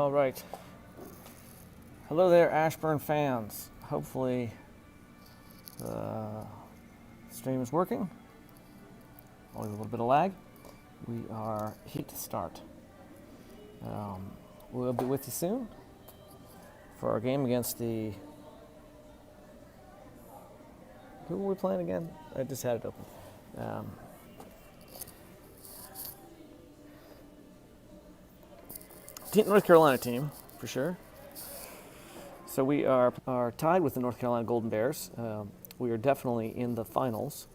All right. Hello there, Ashburn fans. Hopefully the stream is working. Always a little bit of lag. We are here to start. We'll be with you soon for our game against the... Who were we playing again? I just had it open. North Carolina team, for sure. So we are tied with the North Carolina Golden Bears. We are definitely in the finals,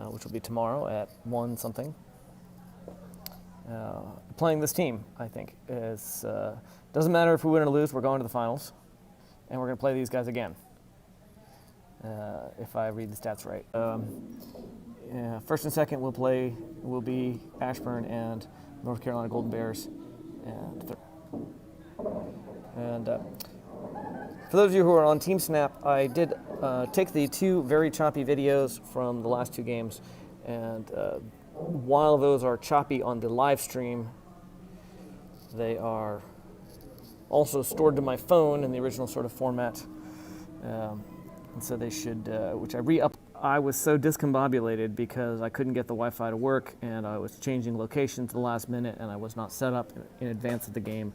which will be tomorrow at 1 something. Playing this team, I think, doesn't matter if we win or lose, we're going to the finals. And we're going to play these guys again, if I read the stats right. First and second will be Ashburn and North Carolina Golden Bears. And for those of you who are on TeamSnap, I did take the 2 very choppy videos from the last 2 games, and while those are choppy on the live stream, they are also stored to my phone in the original sort of format, and so they should, which I re-up. I was so discombobulated because I couldn't get the Wi-Fi to work, and I was changing locations at the last minute, and I was not set up in advance of the game.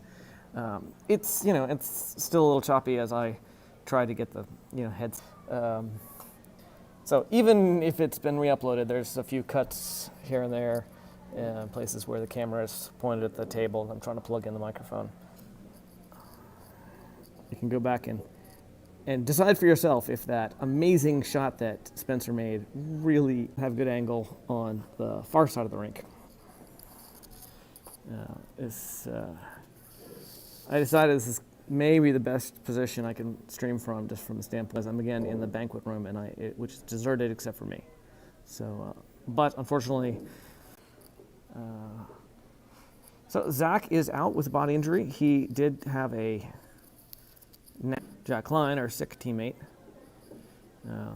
It's still a little choppy as I try to get the heads. So even if it's been re-uploaded, there's a few cuts here and there, places where the camera is pointed at the table. I'm trying to plug in the microphone. You can go back and decide for yourself if that amazing shot that Spencer made really have good angle on the far side of the rink. I decided this is maybe the best position I can stream from, just from the standpoint, as I'm again in the banquet room, and which is deserted except for me. So, but unfortunately, so Zach is out with a body injury. He did have a Jack Klein, our sick teammate,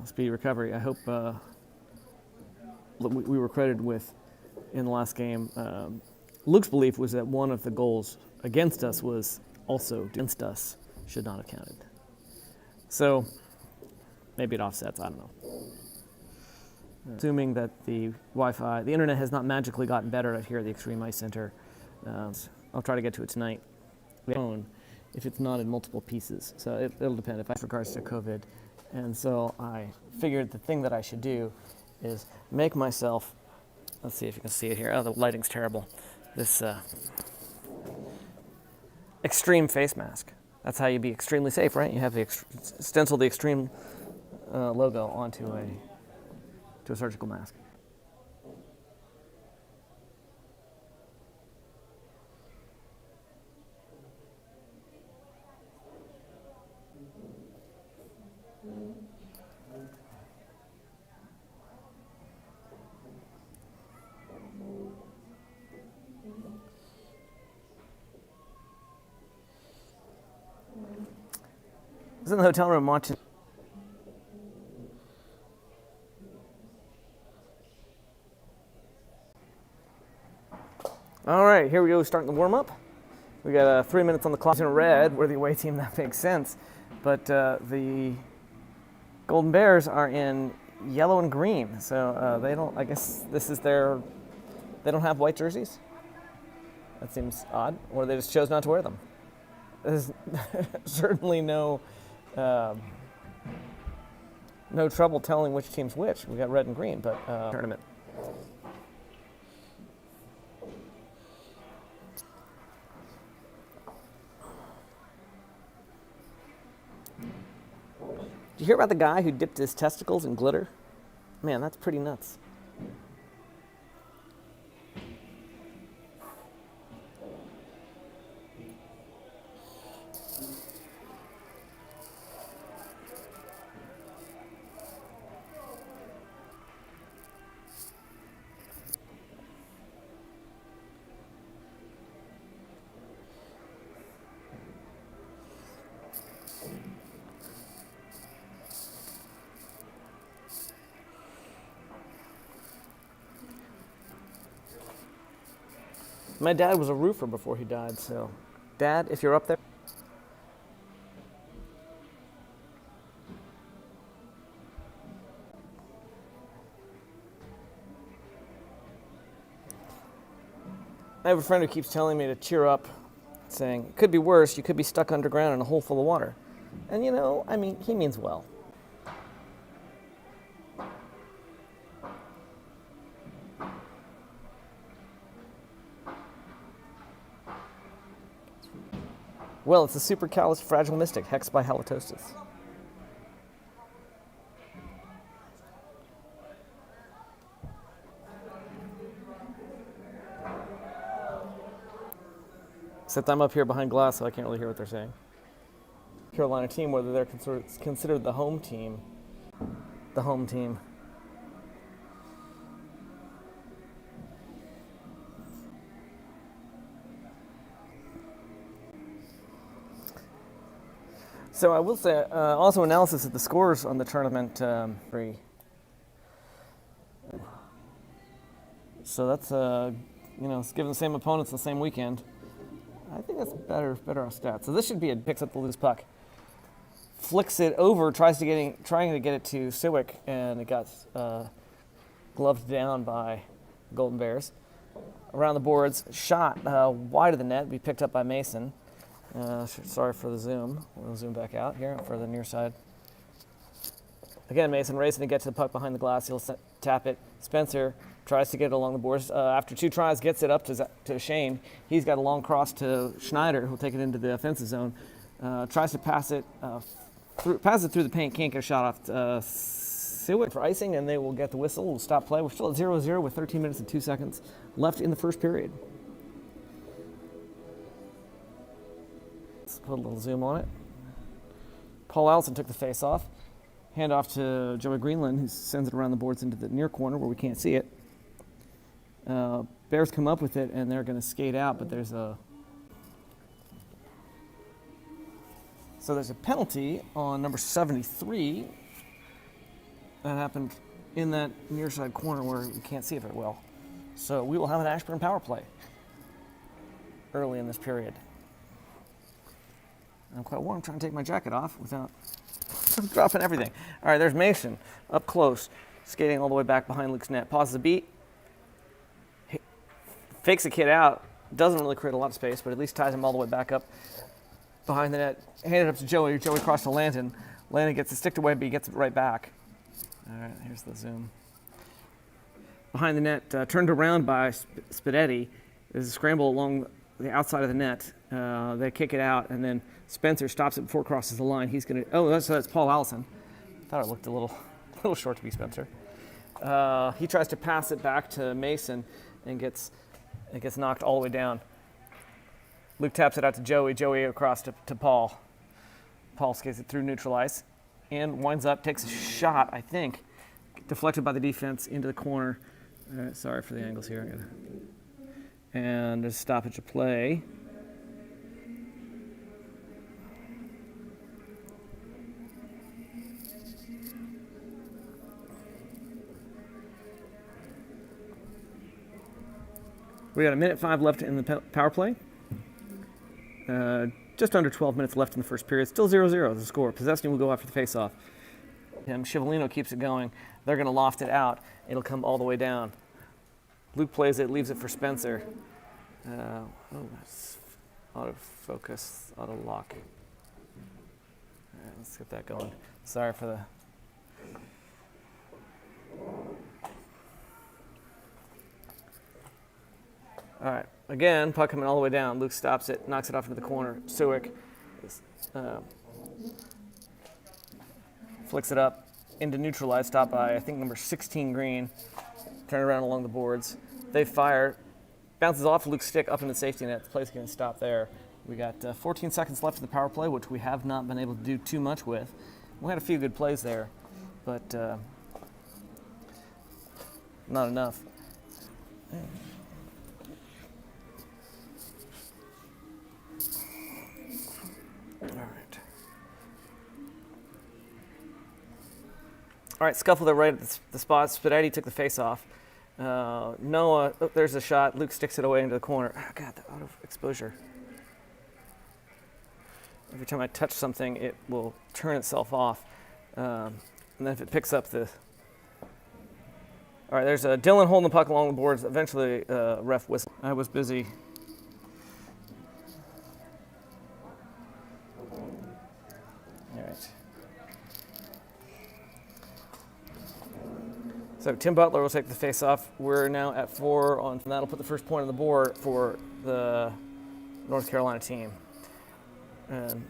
speedy recovery. I hope we were credited with in the last game. Luke's belief was that one of the goals against us was also against us, should not have counted. So maybe it offsets, I don't know. Assuming that the internet has not magically gotten better here at the Xtreme Ice Center, I'll try to get to it tonight. If it's not in multiple pieces. So it'll depend with regards to COVID. And so I figured the thing that I should do is make myself, let's see if you can see it here. Oh, the lighting's terrible. This Xtreme face mask. That's how you be extremely safe, right? You have the stencil the Xtreme logo onto a surgical mask. I was in the hotel room watching. All right, here we go, starting the warm-up. We got 3 minutes on the clock. In red, we're the away team, that makes sense. But the Golden Bears are in yellow and green, so they don't, I guess this is they don't have white jerseys? That seems odd, or they just chose not to wear them. There's certainly no trouble telling which team's which. We got red and green, but tournament. Did you hear about the guy who dipped his testicles in glitter? Man, that's pretty nuts. My dad was a roofer before he died, so Dad, if you're up there. I have a friend who keeps telling me to cheer up, saying, it could be worse, you could be stuck underground in a hole full of water. And you know, I mean, he means well. Well, it's a supercalifragilistic hex by halitosis. Except I'm up here behind glass, so I can't really hear what they're saying. Carolina team, whether they're considered the home team. The home team. So I will say, also analysis of the scores on the tournament. So that's, it's given the same opponents the same weekend. I think that's better on stats. So this should be it. Picks up the loose puck, flicks it over, trying to get it to Siwick, and it got gloved down by Golden Bears. Around the boards, shot wide of the net, be picked up by Mason. Sorry for the zoom. We'll zoom back out here for the near side. Again, Mason racing to get to the puck behind the glass. He'll tap it. Spencer tries to get it along the boards. After 2 tries, gets it up to Shane. He's got a long cross to Schneider, who'll take it into the offensive zone. Tries to pass it through the paint. Can't get a shot off Siwick for icing, and they will get the whistle. We'll stop play. We're still at 0-0 with 13 minutes and 2 seconds left in the first period. Let's put a little zoom on it. Paul Allison took the face off. Hand off to Joey Greenland, who sends it around the boards into the near corner where we can't see it. Bears come up with it, and they're going to skate out, but there's a penalty on number 73 that happened in that near side corner where we can't see it very well. So we will have an Ashburn power play early in this period. I'm quite warm, trying to take my jacket off without dropping everything. All right, there's Mason up close, skating all the way back behind Luke's net. Pauses a beat, fakes a kid out, doesn't really create a lot of space, but at least ties him all the way back up behind the net. Handed up to Joey. Joey crossed to Landon. Landon gets it sticked away, but he gets it right back. All right, here's the zoom. Behind the net, turned around by Spidetti. There's a scramble along the outside of the net. They kick it out, and then Spencer stops it before it crosses the line. He's going to. Oh, that's Paul Allison. Thought it looked a little short to be Spencer. He tries to pass it back to Mason, and gets knocked all the way down. Luke taps it out to Joey. Joey across to Paul. Paul skates it through neutral ice, and winds up, takes a shot. I think deflected by the defense into the corner. Sorry for the angles here. And there's a stoppage of play. We got 1:05 left in the power play. Just under 12 minutes left in the first period. Still 0-0 the score. Possession will go after the faceoff. Scivolino keeps it going. They're going to loft it out. It'll come all the way down. Luke plays it, leaves it for Spencer. That's autofocus, auto lock. All right, let's get that going. Sorry for the. All right, again, puck coming all the way down. Luke stops it, knocks it off into the corner. Siwick flicks it up into neutral ice, stopped by, I think, number 16 Green. Turn around along the boards. They fire. Bounces off Luke's stick up into the safety net. The play's going to stop there. We got 14 seconds left in the power play, which we have not been able to do too much with. We had a few good plays there, but not enough. All right, scuffle there right at the spot. Spidetti took the face off. Noah, there's a shot. Luke sticks it away into the corner. Oh, God, the out of exposure. every time I touch something, it will turn itself off. And then if it picks up the... All right, there's Dylan holding the puck along the boards. Eventually, ref whistle. I was busy. All right. So Tim Butler will take the face-off. We're now at 4 on. And that'll put the first point on the board for the North Carolina team. And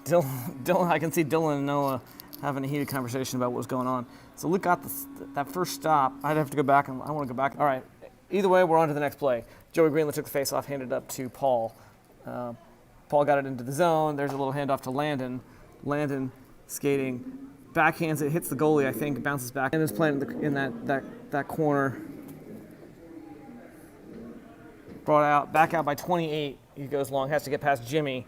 Dylan, I can see Dylan and Noah having a heated conversation about what was going on. So Luke got that first stop. I'd have to go back, and I want to go back. All right. Either way, we're on to the next play. Joey Greenland took the face-off, handed it up to Paul. Paul got it into the zone. There's a little handoff to Landon. Landon skating, backhands it, hits the goalie, I think, bounces back. And is playing in that corner. Brought out, back out by 28. He goes long, has to get past Jimmy.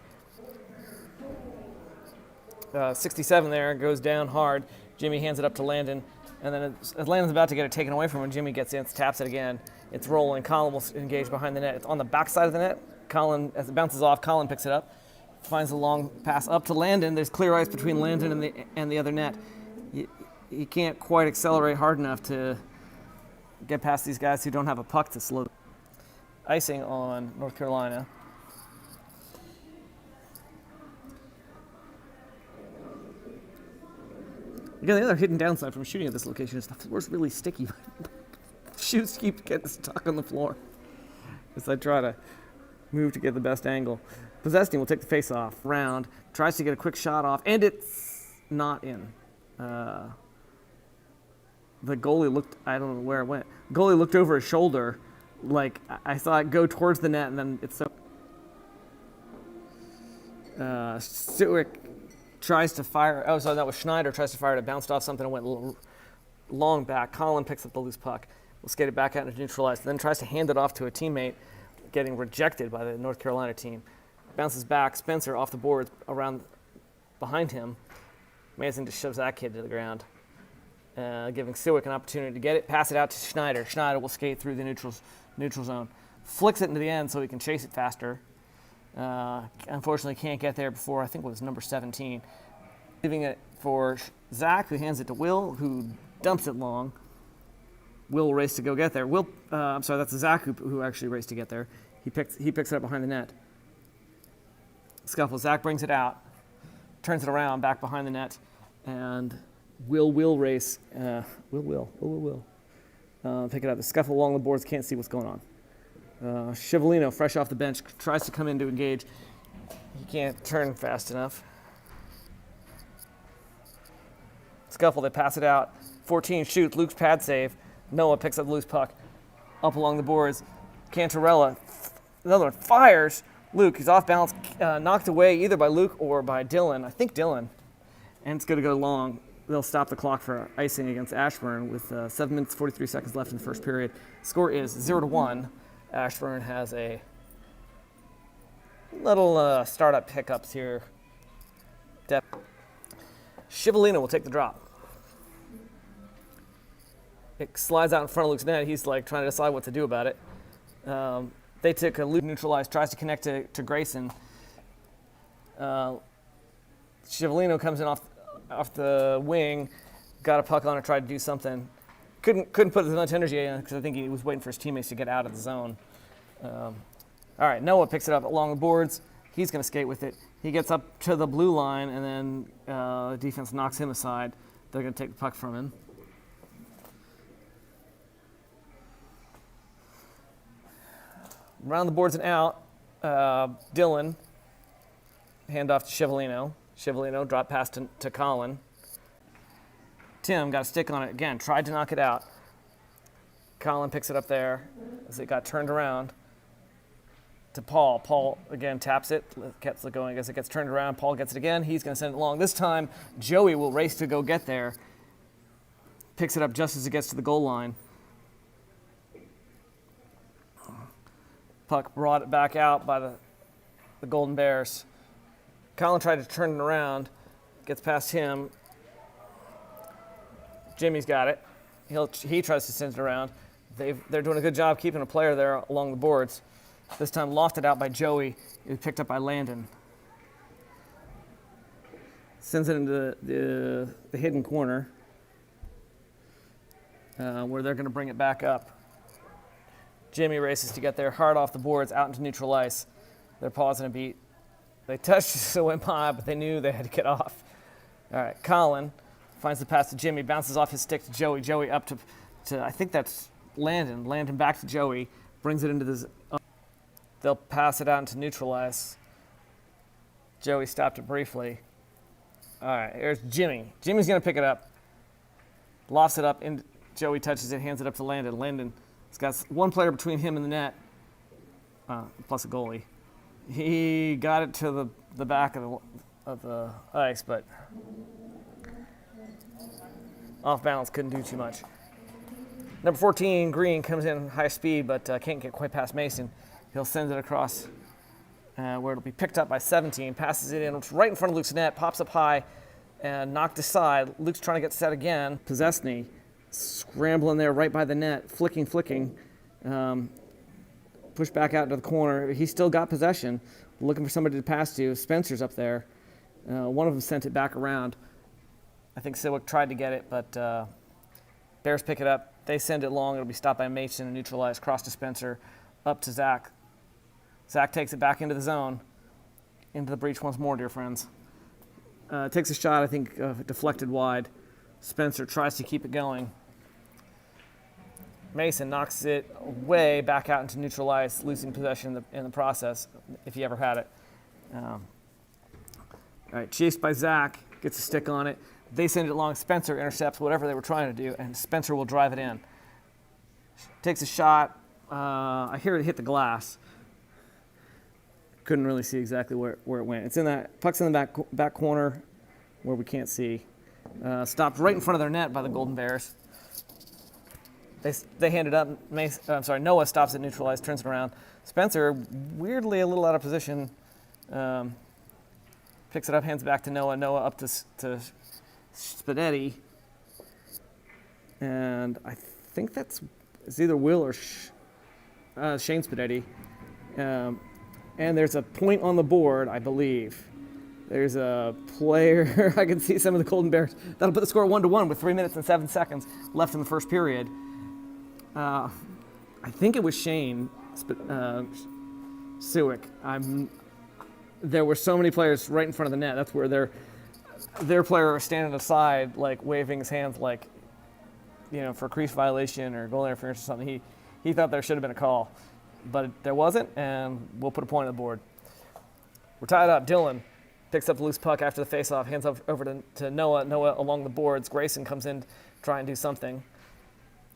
67 there, goes down hard. Jimmy hands it up to Landon, and then as Landon's about to get it taken away from him, Jimmy gets in, taps it again. It's rolling. Colin will engage behind the net. It's on the back side of the net. Colin, as it bounces off, Colin picks it up, finds the long pass up to Landon. There's clear ice between Landon and the other net. He can't quite accelerate hard enough to get past these guys who don't have a puck to slow. Icing on North Carolina. Again, the other hidden downside from shooting at this location is the floor's really sticky. Shoots keep getting stuck on the floor as I try to move to get the best angle. Possessed team will take the face-off round, tries to get a quick shot off, and it's not in. The goalie looked, I don't know where it went. Goalie looked over his shoulder, like I saw it go towards the net, and then it's so. Stewick tries to fire. Oh, so that was Schneider. Tries to fire it. It bounced off something and went long back. Colin picks up the loose puck. Will skate it back out and neutralize. Then tries to hand it off to a teammate, getting rejected by the North Carolina team. Bounces back. Spencer off the boards around behind him. Manson just shoves that kid to the ground, giving Stewick an opportunity to get it. Pass it out to Schneider. Schneider will skate through the neutral zone. Flicks it into the end so he can chase it faster. Unfortunately, can't get there before, I think it was number 17. Leaving it for Zach, who hands it to Will, who dumps it long. Will race to go get there. I'm sorry, that's Zach who actually raced to get there. He picks it up behind the net. Scuffle. Zach brings it out, turns it around back behind the net, and Will race. Will. Pick it up. The scuffle along the boards, can't see what's going on. Chiavolino, fresh off the bench, tries to come in to engage. He can't turn fast enough. Scuffle, they pass it out. 14 shoots, Luke's pad save. Noah picks up the loose puck. Up along the boards. Cantarella, another one, fires. Luke, he's off balance, knocked away either by Luke or by Dylan. I think Dylan. And it's going to go long. They'll stop the clock for icing against Ashburn with 7 minutes, 43 seconds left in the first period. Score is 0-1. Ashburn has a little startup hiccups here. Chiavolino will take the drop. It slides out in front of Luke's net. He's like trying to decide what to do about it. They took a Luke neutralized, tries to connect to Grayson. Chiavolino comes in off the wing, got a puck on it, tried to do something. Couldn't put as much energy in because I think he was waiting for his teammates to get out of the zone. All right, Noah picks it up along the boards. He's going to skate with it. He gets up to the blue line, and then defense knocks him aside. They're going to take the puck from him. Around the boards and out, Dylan, hand off to Chiavolino. Chiavolino drop pass to Colin. Tim got a stick on it again, tried to knock it out. Colin picks it up there as it got turned around to Paul. Paul again taps it, keeps it going as it gets turned around. Paul gets it again. He's going to send it long. This time, Joey will race to go get there. Picks it up just as it gets to the goal line. Puck brought it back out by the Golden Bears. Colin tried to turn it around, gets past him. Jimmy's got it. He tries to send it around. They're doing a good job keeping a player there along the boards. This time lofted out by Joey. It was picked up by Landon. Sends it into the hidden corner where they're going to bring it back up. Jimmy races to get there, hard off the boards, out into neutral ice. They're pausing a beat. They touched, so it went by, but they knew they had to get off. All right, Colin finds the pass to Jimmy, bounces off his stick to Joey. Joey up to I think that's Landon. Landon back to Joey, brings it into the. They'll pass it out into neutral ice. Joey stopped it briefly. All right, here's Jimmy. Jimmy's going to pick it up. Lofts it up, and Joey touches it, hands it up to Landon. Landon's got one player between him and the net, plus a goalie. He got it to the back of the ice, but off balance, couldn't do too much. Number 14, Green, comes in high speed, but can't get quite past Mason. He'll send it across where it'll be picked up by 17, passes it in right in front of Luke's net, pops up high, and knocked aside. Luke's trying to get set again. Possessny, scrambling there right by the net, flicking. Pushed back out into the corner. He's still got possession, looking for somebody to pass to. Spencer's up there. One of them sent it back around. I think Siwick tried to get it, but Bears pick it up. They send it long. It'll be stopped by Mason and neutralized. Cross to Spencer, up to Zach. Zach takes it back into the zone, into the breach once more, dear friends. Takes a shot, I think, deflected wide. Spencer tries to keep it going. Mason knocks it way back out into neutral ice, losing possession in the process, if he ever had it. All right, chased by Zach, gets a stick on it. They send it long. Spencer intercepts whatever they were trying to do, and Spencer will drive it in. Takes a shot. I hear it hit the glass. Couldn't really see exactly where it went. It's in that puck's in the back corner where we can't see. Stopped right in front of their net by the Golden Bears. They hand it up. Noah stops at neutralized, turns it around. Spencer, weirdly a little out of position, picks it up, hands it back to Noah. Noah up to Spadetti. And I think it's either Will or Shane Spadetti. And there's a point on the board, I believe. There's a player, I can see some of the Golden Bears. That'll put the score 1-1 with 3 minutes and 7 seconds left in the first period. I think it was Shane Siwick. There were so many players right in front of the net. That's where their player was standing aside, like waving his hands, like, for a crease violation or goal interference or something. He thought there should have been a call, but there wasn't, and we'll put a point on the board. We're tied up. Dylan picks up the loose puck after the faceoff, hands over to Noah. Noah along the boards. Grayson comes in to try and do something.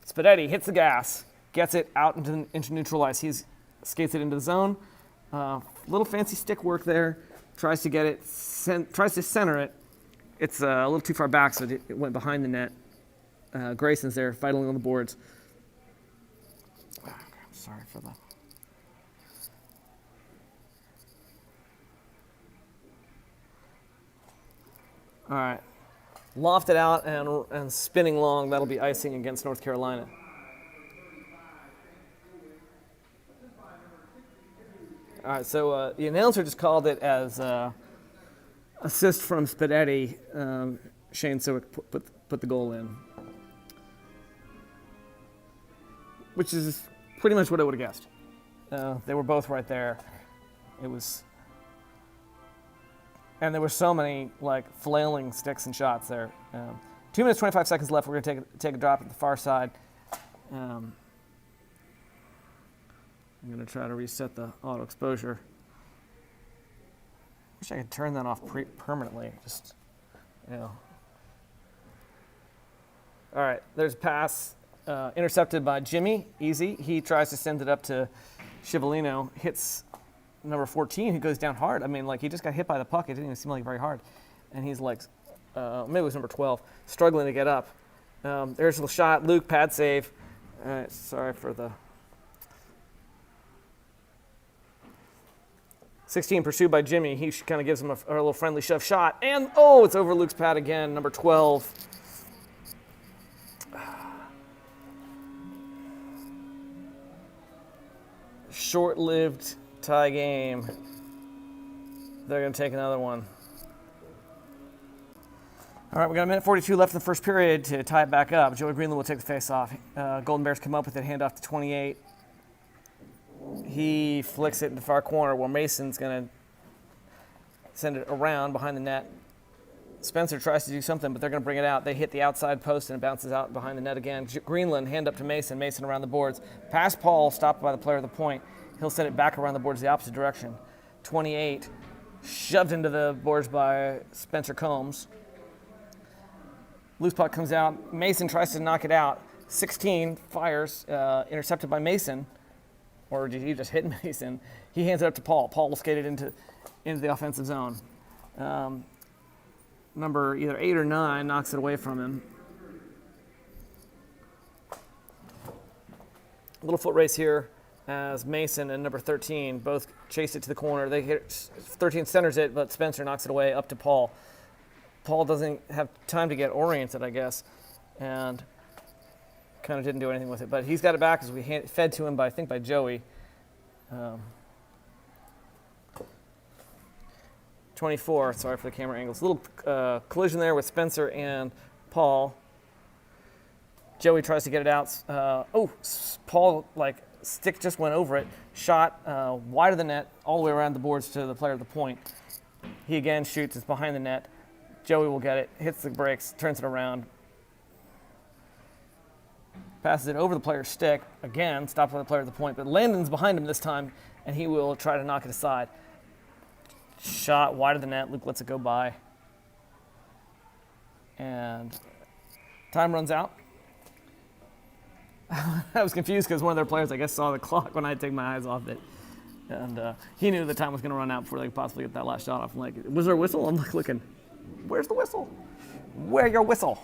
Spadetti hits the gas, gets it out into neutral ice. He skates it into the zone. Little fancy stick work there. Tries to get it, tries to center it. It's a little too far back, so it went behind the net. Grayson's there fighting on the boards. I'm sorry for that. All right. Lofted out and spinning long. That'll be icing against North Carolina. All right, so the announcer just called it as assist from Spadetti. Shane Siwick put the goal in, which is pretty much what I would have guessed. They were both right there. And there were so many flailing sticks and shots there. 2 minutes, 25 seconds left. We're going to take a drop at the far side. I'm going to try to reset the auto exposure. Wish I could turn that off permanently. All right, there's a pass intercepted by Jimmy. Easy. He tries to send it up to Scivolino. Hits number 14, who goes down hard. I mean, he just got hit by the puck. It didn't even seem like very hard. And he's maybe it was number 12, struggling to get up. There's a shot. Luke, pad save. Sorry for the 16 pursued by Jimmy. He kind of gives him a little friendly shove shot. And, it's over Luke's pad again, number 12. short-lived tie game. They're going to take another one. All right, we got a minute 42 left in the first period to tie it back up. Joey Greenland will take the face-off. Golden Bears come up with it, hand off to 28. He flicks it in the far corner where Mason's going to send it around behind the net. Spencer tries to do something, but they're going to bring it out. They hit the outside post, and it bounces out behind the net again. Greenland, hand up to Mason. Mason around the boards. Pass Paul, stopped by the player of the point. He'll send it back around the boards the opposite direction. 28, shoved into the boards by Spencer Combs. Loose puck comes out. Mason tries to knock it out. 16, fires, intercepted by Mason. Or did he just hit Mason? He hands it up to Paul. Paul will skate it into the offensive zone. Number either 8 or 9 knocks it away from him. A little foot race here as Mason and number 13 both chase it to the corner. They hit 13 centers it, but Spencer knocks it away up to Paul. Paul doesn't have time to get oriented, I guess, and kind of didn't do anything with it. But he's got it back as we fed to him by, I think, by Joey. 24, sorry for the camera angles. Little collision there with Spencer and Paul. Joey tries to get it out. Paul, stick just went over it. Shot wide of the net, all the way around the boards to the player at the point. He again shoots, it's behind the net. Joey will get it, hits the brakes, turns it around. Passes it over the player's stick. Again, stopped by the player at the point, but Landon's behind him this time, and he will try to knock it aside. Shot wide of the net. Luke lets it go by. And time runs out. I was confused because one of their players, I guess, saw the clock when I had taken my eyes off it. And he knew the time was going to run out before they could possibly get that last shot off. I'm like, was there a whistle? I'm like looking, where's the whistle? Where your whistle?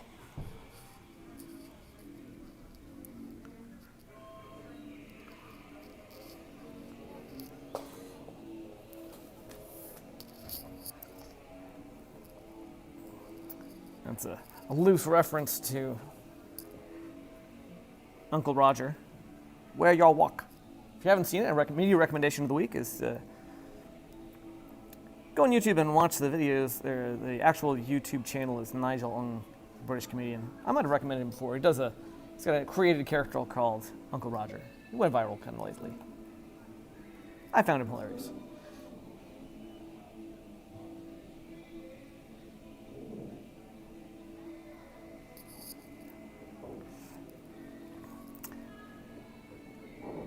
That's a loose reference to Uncle Roger. Where y'all walk. If you haven't seen it, a media recommendation of the week is go on YouTube and watch the videos. The actual YouTube channel is Nigel Ung, British comedian. I might have recommended him before. He's got a created character called Uncle Roger. He went viral kind of lately. I found him hilarious.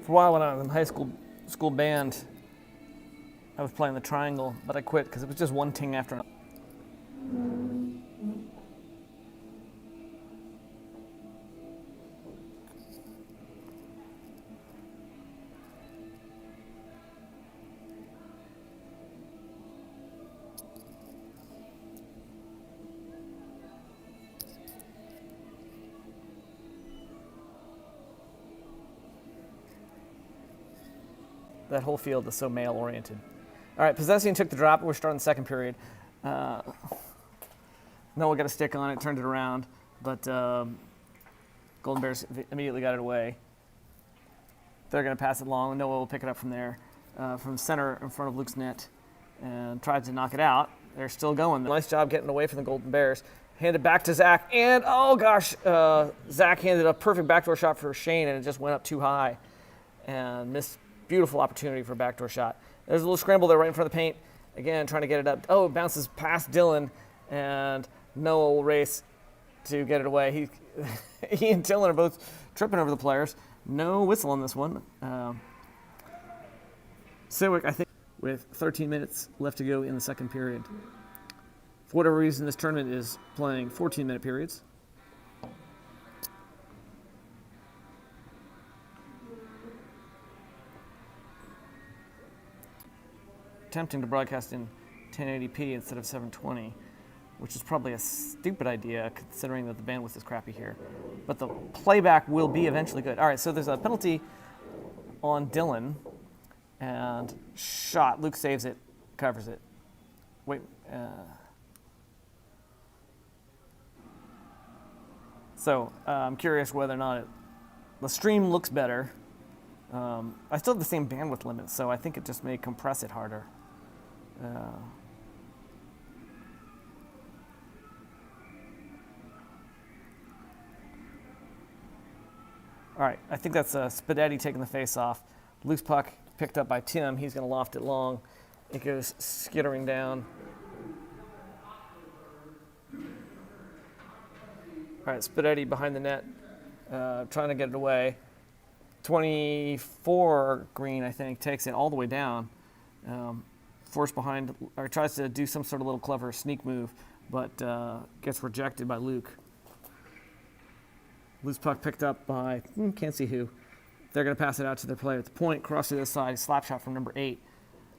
For a while when I was in high school band, I was playing the triangle, but I quit because it was just one ting after another. That whole field is so male-oriented. All right, Possessing took the drop. We're starting the second period. Noah got a stick on it, turned it around, but Golden Bears immediately got it away. They're going to pass it long, and Noah will pick it up from there, from center in front of Luke's net, and tried to knock it out. They're still going. Nice job getting away from the Golden Bears. Handed back to Zach, and oh gosh, Zach handed a perfect backdoor shot for Shane, and it just went up too high and missed. Beautiful opportunity for a backdoor shot. There's a little scramble there right in front of the paint. Again, trying to get it up. Oh, it bounces past Dylan, and Noah will race to get it away. He and Dylan are both tripping over the players. No whistle on this one. Siwick, I think, with 13 minutes left to go in the second period. For whatever reason, this tournament is playing 14-minute periods. Attempting to broadcast in 1080p instead of 720, which is probably a stupid idea considering that the bandwidth is crappy here. But the playback will be eventually good. All right, so there's a penalty on Dylan, and shot. Luke saves it, covers it. Wait. So I'm curious whether or not the stream looks better I still have the same bandwidth limit, so I think it just may compress it harder. All right, I think that's Spadetti taking the face off. Loose puck picked up by Tim. He's going to loft it long. It goes skittering down. All right, Spadetti behind the net, trying to get it away. 24 Green, I think, takes it all the way down. Forced behind, or tries to do some sort of little clever sneak move, but gets rejected by Luke. Loose puck picked up by, can't see who. They're going to pass it out to their player at the point, cross to the side, slap shot from number 8,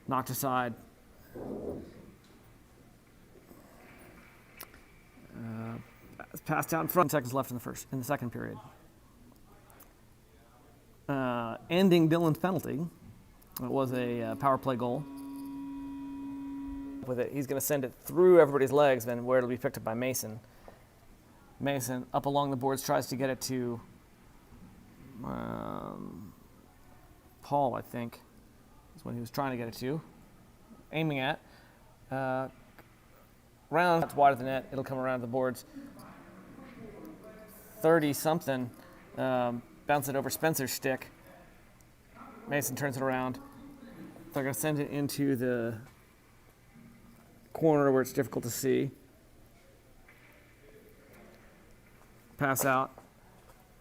knocked aside. Passed out in front, seconds left in the second period. Ending Dylan's penalty. It was a power play goal. With it, he's going to send it through everybody's legs, then where it'll be picked up by Mason. Mason up along the boards tries to get it to Paul, I think, is what he was trying to get it to. Aiming at. Round, it's wide of the net. It'll come around the boards. 30-something. Bounce it over Spencer's stick. Mason turns it around. They're going to send it into the corner where it's difficult to see. Pass out.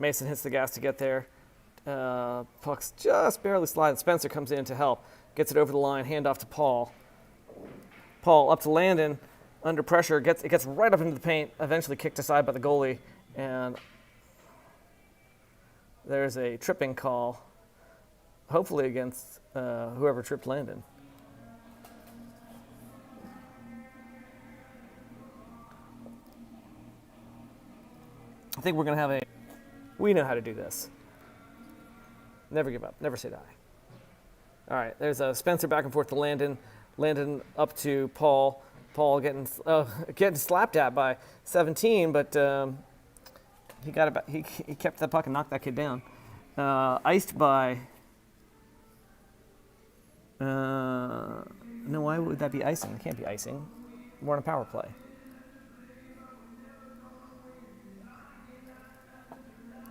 Mason hits the gas to get there. Puck's just barely sliding. Spencer comes in to help. Gets it over the line. Hand off to Paul. Paul up to Landon. Under pressure. It gets right up into the paint. Eventually kicked aside by the goalie. And there's a tripping call. Hopefully against whoever tripped Landon. I think we're going to have we know how to do this. Never give up. Never say die. All right, there's a Spencer back and forth to Landon. Landon up to Paul. Paul getting slapped at by 17, but he got it. He kept the puck and knocked that kid down. Iced by. No, why would that be icing? It can't be icing. We're on a power play.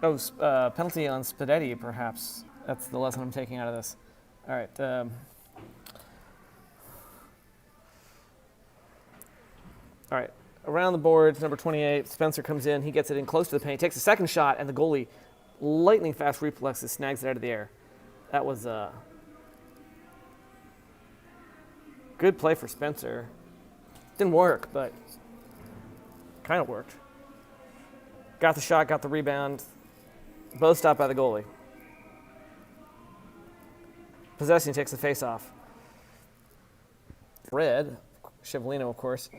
Oh, penalty on Spadetti, perhaps. That's the lesson I'm taking out of this. All right. All right. Around the boards, number 28, Spencer comes in. He gets it in close to the paint, takes a second shot, and the goalie, lightning fast reflexes, snags it out of the air. That was good play for Spencer. Didn't work, but kind of worked. Got the shot, got the rebound. Both stopped by the goalie. Possession takes the face-off. Red, Chiavolino, of course.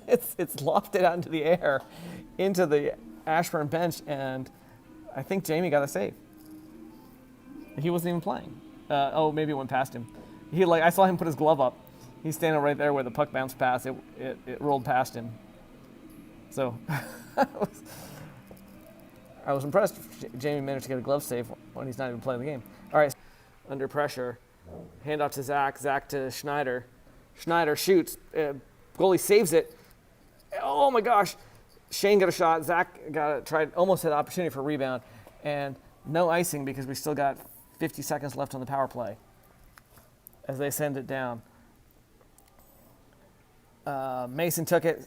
It's lofted out into the air, into the Ashburn bench, and I think Jamie got a save. He wasn't even playing. Maybe it went past him. I saw him put his glove up. He's standing right there where the puck bounced past. It rolled past him. So I was impressed. Jamie managed to get a glove save when he's not even playing the game. All right, under pressure, hand off to Zach. Zach to Schneider. Schneider shoots. Goalie saves it. Oh my gosh! Shane got a shot. Zach almost had an opportunity for a rebound, and no icing because we still got 50 seconds left on the power play. As they send it down, Mason took it,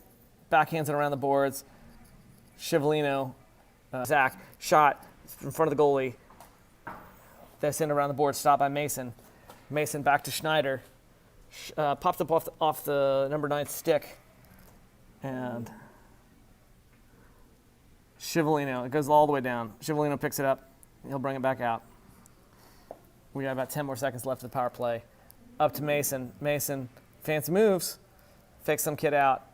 backhands it around the boards. Chiavolino. Zach shot in front of the goalie. They send around the board, stopped by Mason. Mason back to Schneider. Popped up off the number 9 stick. And Chiavolino, it goes all the way down. Chiavolino picks it up. He'll bring it back out. We got about 10 more seconds left of the power play. Up to Mason. Mason, fancy moves. Fakes some kid out.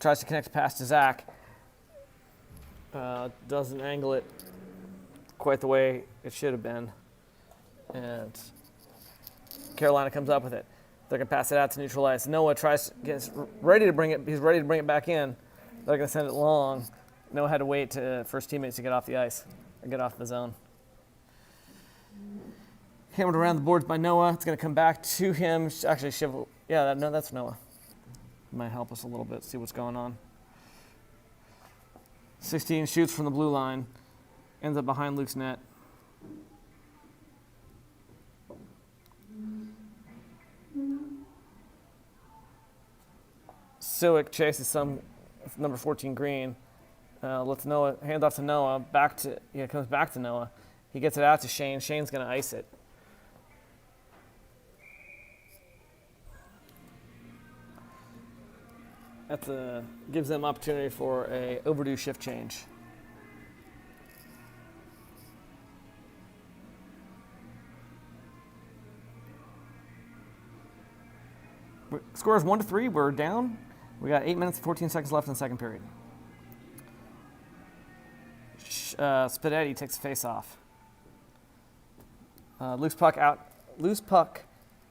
Tries to connect a pass to Zach. Doesn't angle it quite the way it should have been. And Carolina comes up with it. They're going to pass it out to neutral ice. Noah gets ready to bring it. He's ready to bring it back in. They're going to send it long. Noah had to wait for his teammates to get off the ice or get off the zone. Hammered around the boards by Noah. It's going to come back to him. Actually, Shiv. Yeah, no, that's Noah. Might help us a little bit, see what's going on. 16 shoots from the blue line. Ends up behind Luke's net. Siwick chases some number 14 green. Lets Noah, hand off to Noah. Comes back to Noah. He gets it out to Shane. Shane's going to ice it. That gives them opportunity for a overdue shift change. Score is 1-3. We're down. We got 8 minutes and 14 seconds left in the second period. Spadetti takes the face off. Loose puck out. Loose puck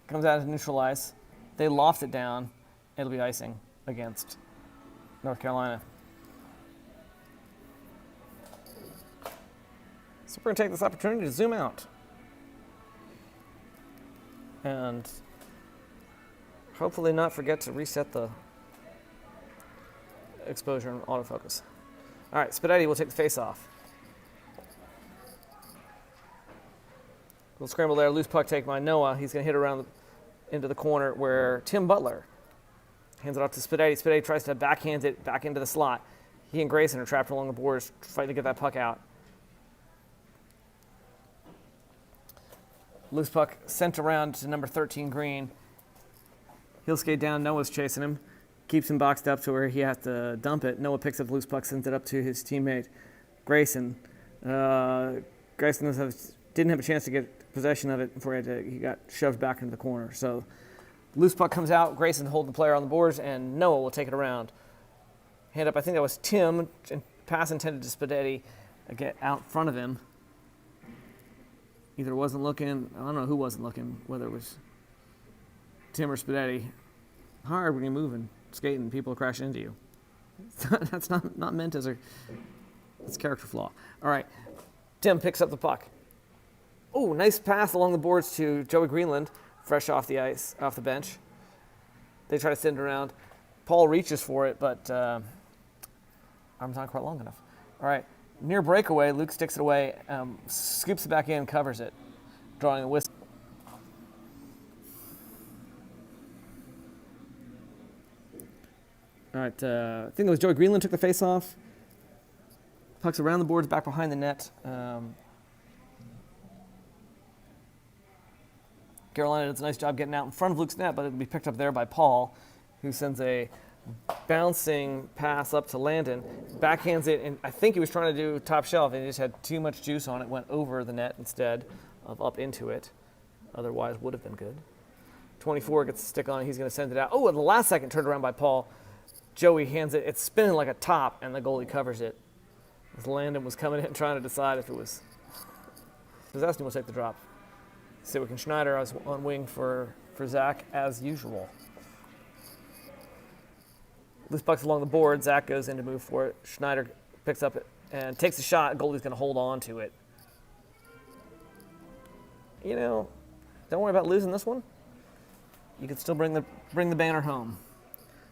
comes out to neutral ice. They loft it down. It'll be icing against North Carolina. So we're going to take this opportunity to zoom out and hopefully not forget to reset the exposure and autofocus. All right, Spadetti will take the face off. Little scramble there, loose puck take by Noah. He's going to hit around into the corner where Tim Butler hands it off to Spadetti. Spadetti tries to backhand it back into the slot. He and Grayson are trapped along the boards, fighting to get that puck out. Loose puck sent around to number 13 Green. He'll skate down. Noah's chasing him. Keeps him boxed up to where he has to dump it. Noah picks up the loose puck, sends it up to his teammate, Grayson. Grayson didn't have a chance to get possession of it before he got shoved back into the corner. So loose puck comes out. Grayson holding the player on the boards, and Noah will take it around. Hand up, I think that was Tim. Pass intended to Spadetti. Get out in front of him. Either wasn't looking. I don't know who wasn't looking, whether it was Tim or Spadetti. Hard when you're moving, skating, people crash into you. That's not meant as it's a character flaw. All right, Tim picks up the puck. Oh, nice pass along the boards to Joey Greenland, fresh off the ice, off the bench. They try to send it around. Paul reaches for it, but arm's not quite long enough. All right, near breakaway, Luke sticks it away, scoops it back in, covers it, drawing a whistle. All right, I think it was Joey Greenland took the face off. Puck's around the boards, back behind the net. Carolina does a nice job getting out in front of Luke's net, but it'll be picked up there by Paul, who sends a bouncing pass up to Landon, backhands it, and I think he was trying to do top shelf, and he just had too much juice on it, went over the net instead of up into it. Otherwise, would have been good. 24 gets the stick on it. He's going to send it out. Oh, at the last second, turned around by Paul. Joey hands it. It's spinning like a top, and the goalie covers it. As Landon was coming in trying to decide if it was possession, will take the drop. Siwick and Schneider on wing for Zach, as usual. Loose puck's along the board. Zach goes in to move for it. Schneider picks up it and takes a shot. Goalie's going to hold on to it. You know, don't worry about losing this one. You can still bring the banner home.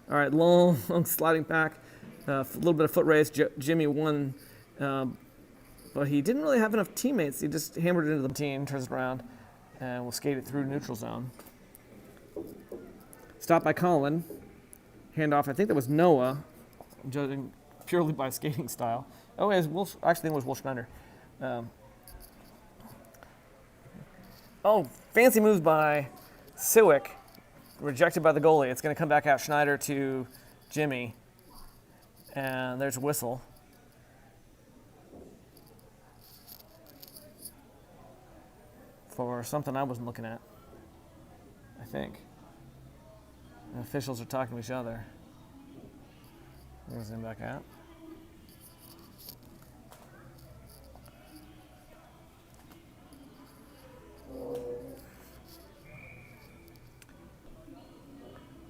All right, long sliding back, a little bit of foot race. Jimmy won, but he didn't really have enough teammates. He just hammered it into the team, turns it around, and will skate it through neutral zone. Stopped by Colin. Handoff, I think that was Noah, judging purely by skating style. Oh, it was Wolf, actually, it was Wolf Schneider. Fancy moves by Siwick. Rejected by the goalie. It's going to come back out Schneider to Jimmy. And there's a whistle. For something I wasn't looking at, I think. The officials are talking to each other. I'm going to zoom back out.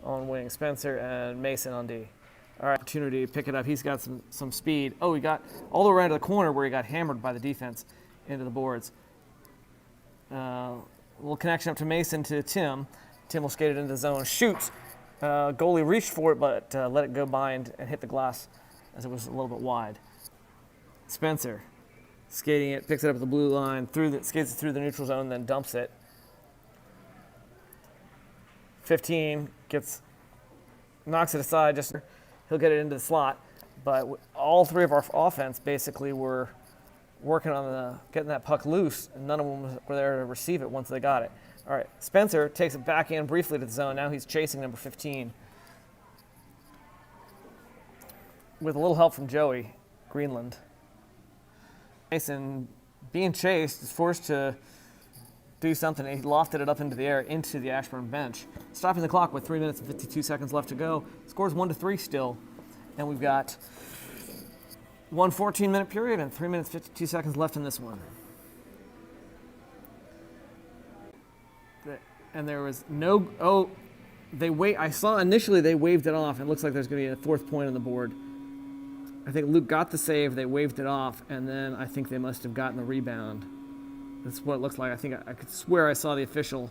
On wing, Spencer and Mason on D. All right, opportunity to pick it up. He's got some speed. Oh, he got all the way around to the corner where he got hammered by the defense into the boards. little connection up to Mason to Tim. Tim will skate it into the zone, shoots. Goalie reached for it, but let it go by and hit the glass as it was a little bit wide. Spencer, skating it, picks it up at the blue line, skates it through the neutral zone, then dumps it. 15 knocks it aside. He'll get it into the slot. But all three of our offense basically were working on getting that puck loose, and none of them were there to receive it once they got it. All right, Spencer takes it back in briefly to the zone. Now he's chasing number 15. With a little help from Joey Greenland. Mason, being chased, is forced to do something. He lofted it up into the air, into the Ashburn bench. Stopping the clock with 3 minutes and 52 seconds left to go. Scores 1-3 still. And we've got one 14-minute period and 3 minutes 52 seconds left in this one. And there was no, I saw initially they waved it off. It looks like there's going to be a fourth point on the board. I think Luke got the save, they waved it off, and then I think they must have gotten the rebound. That's what it looks like. I think I could swear I saw the official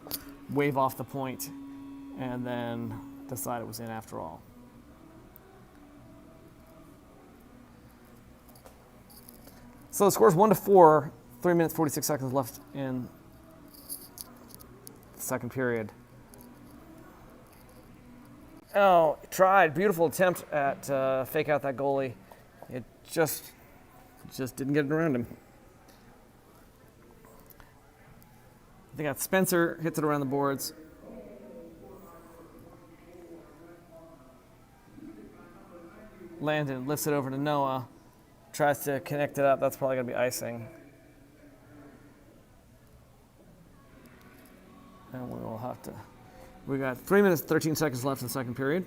wave off the point and then decide it was in after all. So the score's 1-4, 3 minutes 46 seconds left in the second period. Oh, tried. Beautiful attempt at fake out that goalie. It just didn't get it around him. They got Spencer, hits it around the boards. Landon lifts it over to Noah. Tries to connect it up. That's probably going to be icing. And we will have to. We got 3 minutes, 13 seconds left in the second period.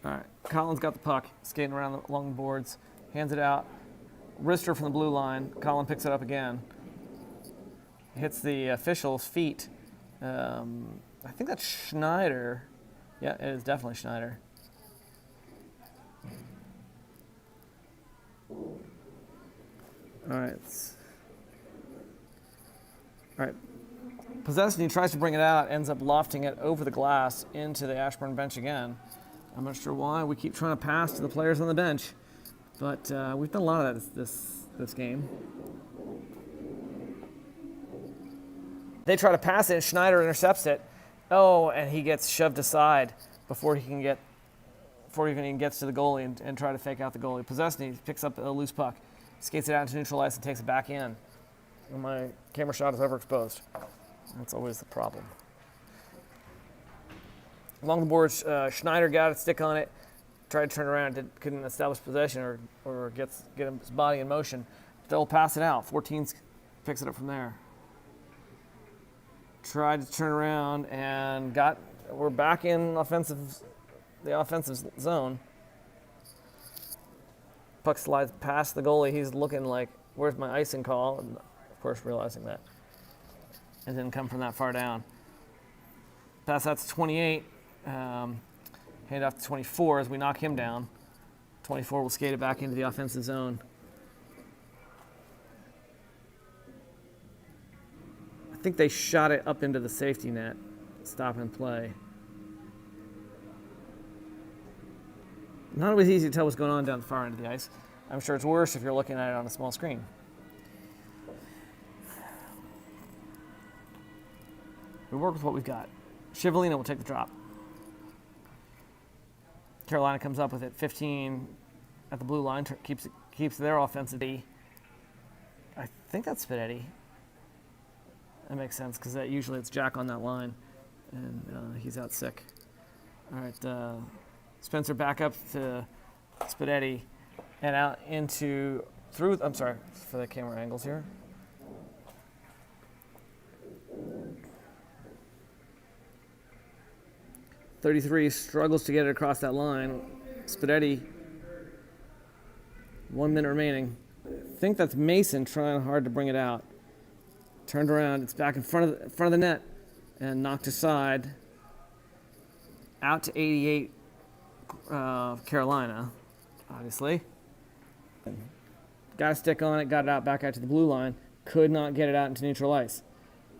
All right, Colin's got the puck, skating around along the boards, hands it out. Wrister from the blue line. Colin picks it up again. Hits the official's feet. I think that's Schneider. Yeah, it is definitely Schneider. All right. All right. Possession, he tries to bring it out, ends up lofting it over the glass into the Ashburn bench again. I'm not sure why. We keep trying to pass to the players on the bench, but we've done a lot of that this game. They try to pass it, and Schneider intercepts it. Oh, and he gets shoved aside before he even gets to the goalie and try to fake out the goalie. Possession, he picks up a loose puck, skates it out into neutral ice and takes it back in. And my camera shot is overexposed. That's always the problem. Along the boards, Schneider got a stick on it, tried to turn around, couldn't establish possession or get his body in motion. They'll pass it out. 14 picks it up from there. Tried to turn around and we're back in the offensive zone. Puck slides past the goalie. He's looking like, where's my icing call? And of course, realizing that. And didn't come from that far down. Pass out to 28. Hand off to 24 as we knock him down. 24 will skate it back into the offensive zone. I think they shot it up into the safety net. Stop and play. Not always easy to tell what's going on down the far end of the ice. I'm sure it's worse if you're looking at it on a small screen. We work with what we've got. Shivalina will take the drop. Carolina comes up with it. 15 at the blue line, keeps their offensive D. I think that's Spidetti. That makes sense because usually it's Jack on that line, and he's out sick. All right, Spencer back up to Spidetti and out I'm sorry for the camera angles here. .33 struggles to get it across that line. Spidetti, 1 minute remaining. think that's Mason trying hard to bring it out. Turned around. It's back in front of the net and knocked aside. Out to 88 Carolina, obviously. Got a stick on it, got it out back out to the blue line. Could not get it out into neutral ice.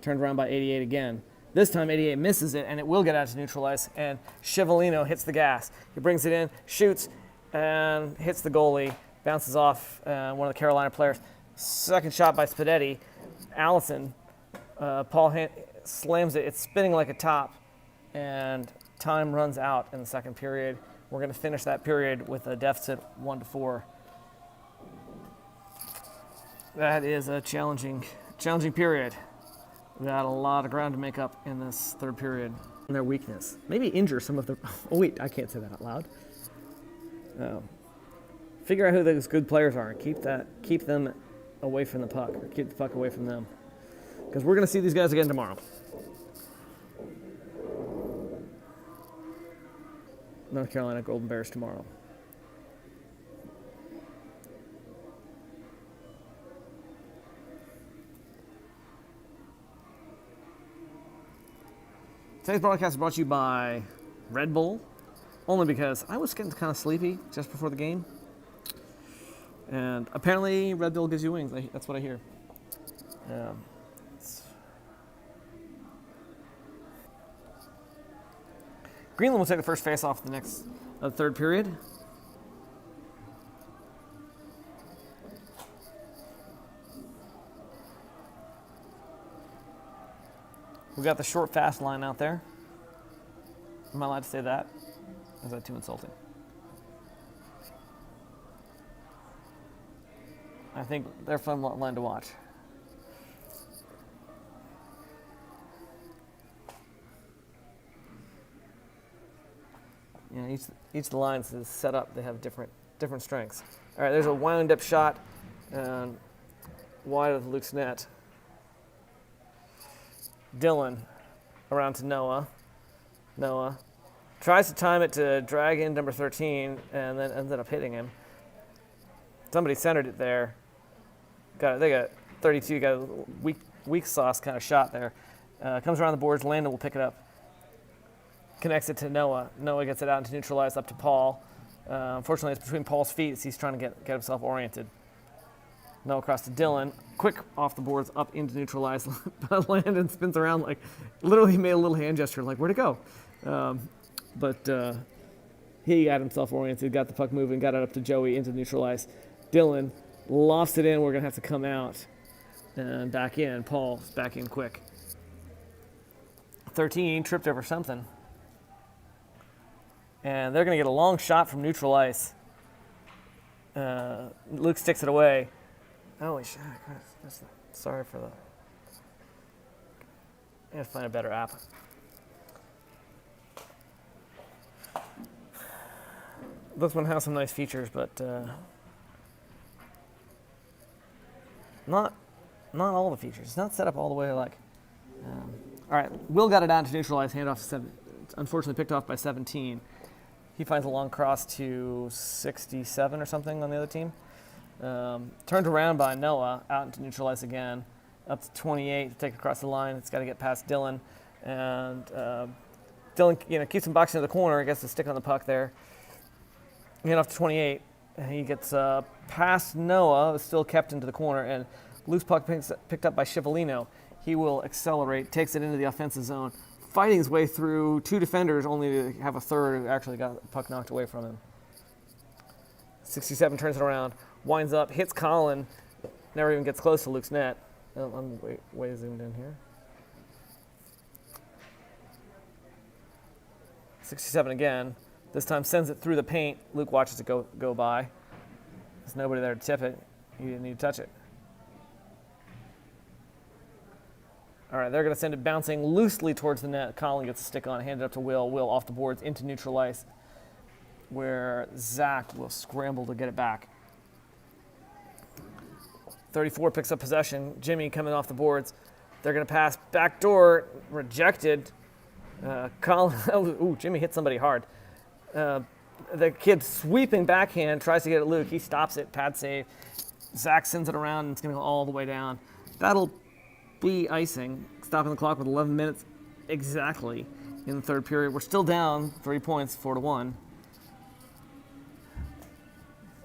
Turned around by 88 again. This time 88 misses it, and it will get out to neutral ice, and Scivolino hits the gas. He brings it in, shoots, and hits the goalie. Bounces off one of the Carolina players. Second shot by Spadetti. Allison, Paul slams it. It's spinning like a top, and time runs out in the second period. We're going to finish that period with a deficit 1-4. That is a challenging period. We got a lot of ground to make up in this third period. And their weakness. Maybe injure some of the... Oh, wait, I can't say that out loud. Figure out who those good players are and keep them away from the puck, or keep the puck away from them. Because we're going to see these guys again tomorrow. North Carolina Golden Bears tomorrow. Today's broadcast is brought to you by Red Bull, only because I was getting kind of sleepy just before the game. And apparently Red Bull gives you wings. That's what I hear. Greenland will take the first face off the next third period. We got the short, fast line out there. Am I allowed to say that? Or is that too insulting? I think they're a fun line to watch. You know, each of the lines is set up. They have different strengths. All right, there's a wound-up shot wide of Luke's net. Dylan around to Noah. Noah tries to time it to drag in number 13 and then ended up hitting him. Somebody centered it there. They got 32, got a weak sauce kind of shot there. Comes around the boards, Landon will pick it up. Connects it to Noah. Noah gets it out into neutralize up to Paul. Unfortunately, it's between Paul's feet as he's trying to get himself oriented. Noah across to Dylan. Quick off the boards, up into neutralize. Landon spins around like, literally made a little hand gesture like, where'd it go? But he got himself oriented, got the puck moving, got it up to Joey into neutralize. Dylan lofts it in. We're going to have to come out and back in. Paul's back in quick. 13 tripped over something. And they're going to get a long shot from neutral ice. Luke sticks it away. Holy shit. Sorry for that. I gotta find a better app. This one has some nice features, but not all the features. It's not set up all the way like. All right, Will got it down to neutralize, handoff to 7. It's unfortunately picked off by 17. He finds a long cross to 67 or something on the other team. Turned around by Noah, out into neutralize again. Up to 28 to take across the line. It's got to get past Dylan. And Dylan keeps him boxing to the corner. Gets the stick on the puck there. Hand off to 28. And he gets past Noah, still kept into the corner. And loose puck picked up by Scivolino. He will accelerate, takes it into the offensive zone. Fighting his way through two defenders, only to have a third who actually got the puck knocked away from him. 67 turns it around, winds up, hits Colin, never even gets close to Luke's net. I'm way zoomed in here. 67 again. This time sends it through the paint. Luke watches it go by. There's nobody there to tip it. He didn't need to touch it. All right, they're going to send it bouncing loosely towards the net. Colin gets a stick on, handed up to Will. Will off the boards into neutral ice, where Zach will scramble to get it back. 34 picks up possession. Jimmy coming off the boards. They're going to pass backdoor, rejected. Colin, Jimmy hit somebody hard. The kid sweeping backhand, tries to get at Luke. He stops it, pad save. Zach sends it around, and it's going to go all the way down. That'll be icing, stopping the clock with 11 minutes exactly in the third period. We're still down 3 points, 4-1.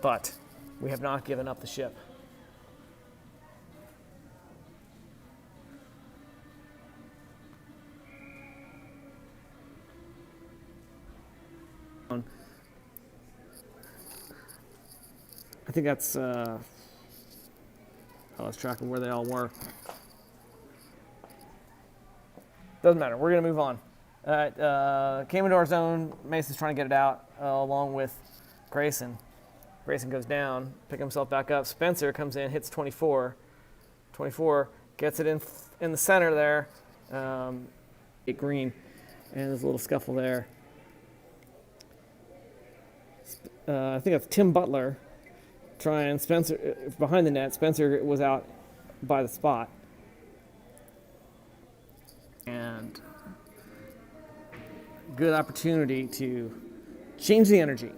But we have not given up the ship. I think that's, I lost track of where they all were. Doesn't matter, we're gonna move on. Came into our zone, Mason's trying to get it out along with Grayson. Grayson goes down, pick himself back up. Spencer comes in, hits 24. 24, gets it in the center there. Green, and there's a little scuffle there. I think that's Tim Butler trying Spencer behind the net. Spencer was out by the spot. And good opportunity to change the energy.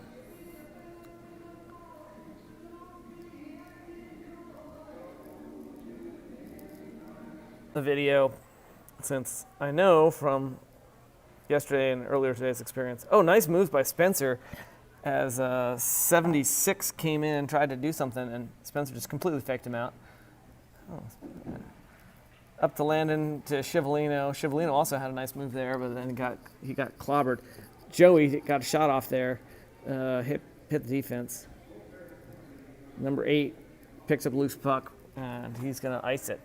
The video, since I know from yesterday and earlier today's experience. Oh, nice moves by Spencer as 76 came in and tried to do something, and Spencer just completely faked him out. Oh, up to Landon to Scivolino. Scivolino also had a nice move there, but then he got clobbered. Joey got a shot off there, hit the defense. Number 8 picks up loose puck, and he's going to ice it.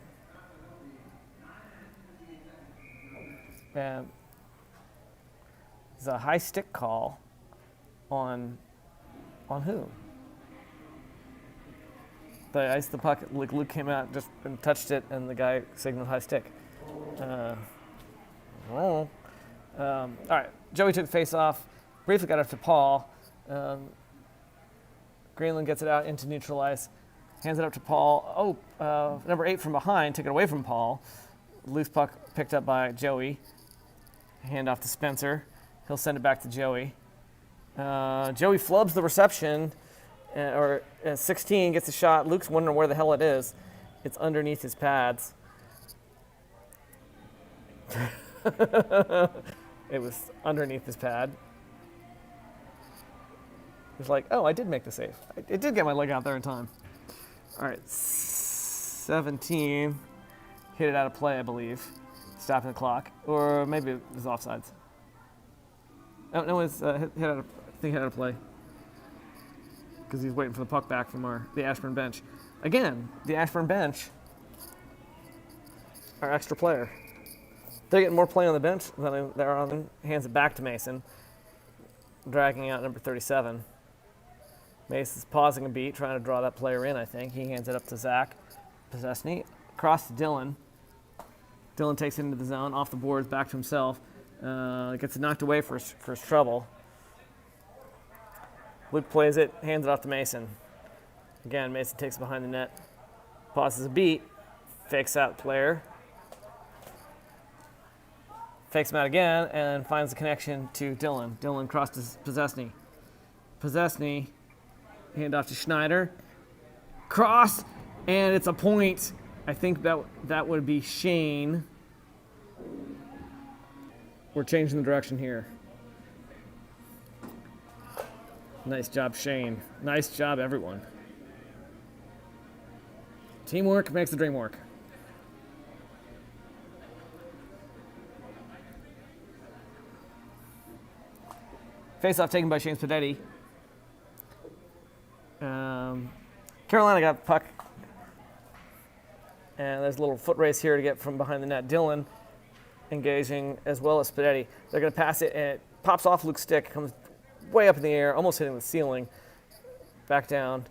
And there's a high stick call on who? They iced the puck. Luke came out just and touched it, and the guy signaled high stick. All right, Joey took the face off. Briefly got up to Paul. Greenland gets it out into neutral ice. Hands it up to Paul. Number 8 from behind took it away from Paul. Loose puck picked up by Joey. Hand off to Spencer. He'll send it back to Joey. Joey flubs the reception, 16 gets a shot. Luke's wondering where the hell it is. It's underneath his pads. It was underneath his pad. It's like, oh, I did make the save. It did get my leg out there in time. All right, 17. Hit it out of play, I believe. Stopping the clock. Or maybe it was offsides. No, it was hit out of, I think hit out of play. Because he's waiting for the puck back from the Ashburn bench. Again, the Ashburn bench, our extra player. They're getting more play on the bench than they're on. Hands it back to Mason, dragging out number 37. Mason's pausing a beat, trying to draw that player in, I think. He hands it up to Zach Possessny. Across to Dylan. Dylan takes it into the zone, off the boards, back to himself. Gets it knocked away for his trouble. Luke plays it, hands it off to Mason. Again, Mason takes it behind the net, pauses a beat, fakes out the player. Fakes him out again, and finds the connection to Dylan. Dylan crosses Possessny. Possessny, hand off to Schneider. Cross, and it's a point. I think that would be Shane. We're changing the direction here. Nice job, Shane. Nice job, everyone. Teamwork makes the dream work. Face-off taken by Shane Spadetti. Carolina got the puck. And there's a little foot race here to get from behind the net. Dylan engaging as well as Spadetti. They're going to pass it, and it pops off Luke's stick, comes way up in the air, almost hitting the ceiling. Back down.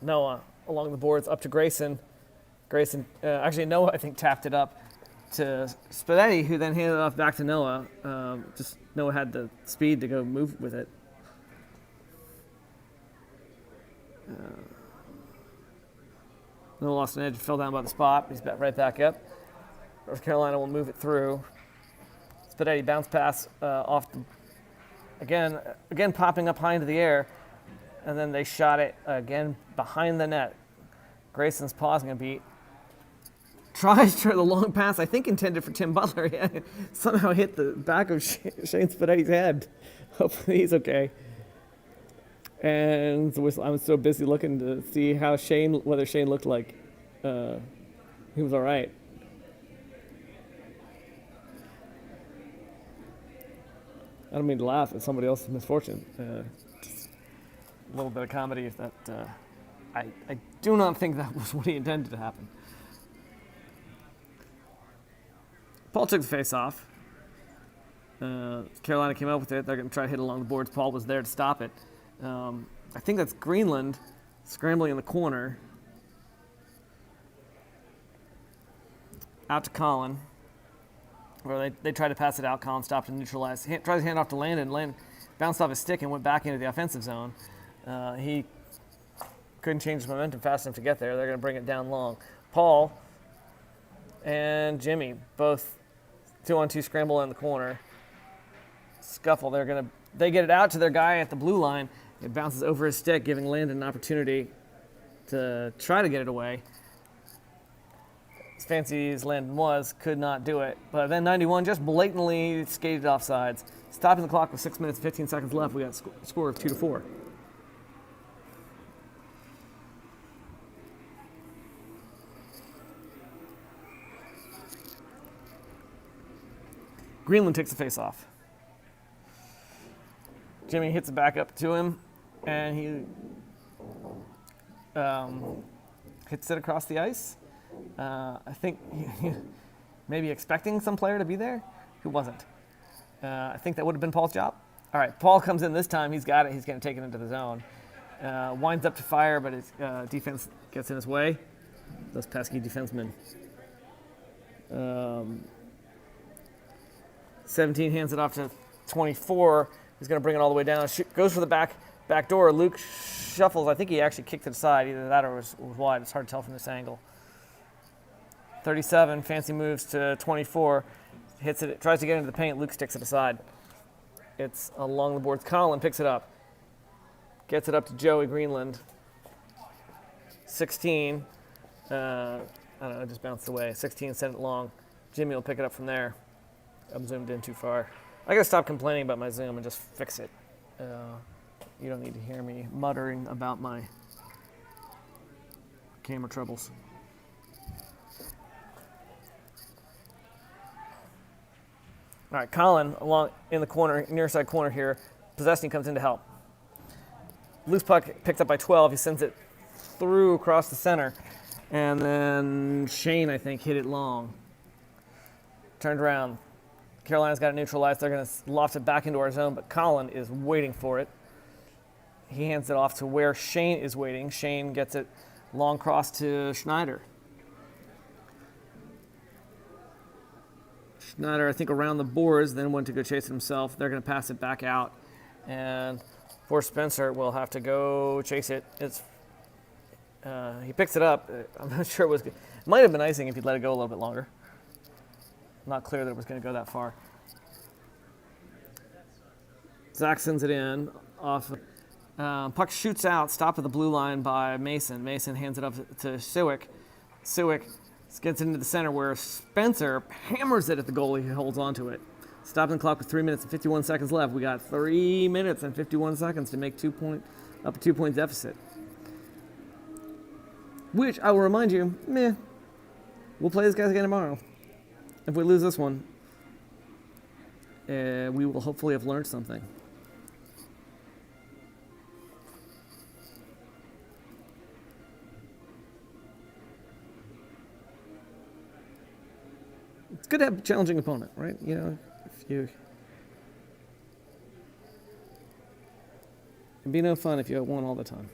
Noah along the boards up to Grayson. Actually, Noah, I think, tapped it up to Spadetti, who then handed it off back to Noah. Just Noah had the speed to go move with it. Noah lost an edge, fell down by the spot. He's right back up. North Carolina will move it through. Spadetti bounce pass off the, again popping up high into the air. and then they shot it again behind the net. Grayson's pausing a beat. Tries for the long pass, I think intended for Tim Butler. Yeah, somehow hit the back of Shane Spaghetti's head. Hopefully he's okay. And I'm so busy looking to see how whether Shane looked like he was all right. I don't mean to laugh at somebody else's misfortune. Just a little bit of comedy. If that, I do not think that was what he intended to happen. Paul took the face off. Carolina came up with it. They're going to try to hit along the boards. Paul was there to stop it. I think that's Greenland scrambling in the corner. Out to Colin. Or they tried to pass it out. Colin stopped and neutralized. Tried to hand off to Landon. Landon bounced off his stick and went back into the offensive zone. He couldn't change his momentum fast enough to get there. They're going to bring it down long. Paul and Jimmy, both 2-on-2 scramble in the corner. Scuffle. They get it out to their guy at the blue line. It bounces over his stick, giving Landon an opportunity to try to get it away. As fancy as Landon was, could not do it. But then 91 just blatantly skated offsides. Stopping the clock with 6 minutes and 15 seconds left, we got a score of 2-4. Greenland takes the face off. Jimmy hits it back up to him, and he hits it across the ice. I think maybe expecting some player to be there who wasn't. I think that would have been Paul's job. All right, Paul comes in this time. He's got it. He's going to take it into the zone. Winds up to fire, but his defense gets in his way. Those pesky defensemen. 17 hands it off to 24. He's going to bring it all the way down. Goes for the back door. Luke shuffles. I think he actually kicked it aside. Either that or it was wide. It's hard to tell from this angle. 37, fancy moves to 24. Hits it, tries to get into the paint. Luke sticks it aside. It's along the boards. Colin picks it up. Gets it up to Joey Greenland. 16. I don't know, it just bounced away. 16, sent it long. Jimmy will pick it up from there. I'm zoomed in too far. I gotta stop complaining about my zoom and just fix it. You don't need to hear me muttering about my camera troubles. All right, Colin along in the corner, near side corner here. Possessing comes in to help. Loose puck picked up by 12. He sends it through across the center. And then Shane, I think, hit it long. Turned around. Carolina's got it neutralized. They're going to loft it back into our zone, but Colin is waiting for it. He hands it off to where Shane is waiting. Shane gets it long cross to Schneider. Schneider, I think, around the boards, then went to go chase it himself. They're going to pass it back out. And poor Spencer will have to go chase it. He picks it up. I'm not sure it was good. It might have been icing if he'd let it go a little bit longer. Not clear that it was going to go that far. Zach sends it in. Off. Puck shoots out, stopped at the blue line by Mason. Mason hands it up to Siwick. Siwick gets into the center where Spencer hammers it at the goalie. He holds on to it. Stopping the clock with 3 minutes and 51 seconds left. We got 3 minutes and 51 seconds to make up a 2-point deficit. Which, I will remind you, we'll play this guys again tomorrow. If we lose this one, we will hopefully have learned something. It's good to have a challenging opponent, right? You know, it'd be no fun if you won all the time.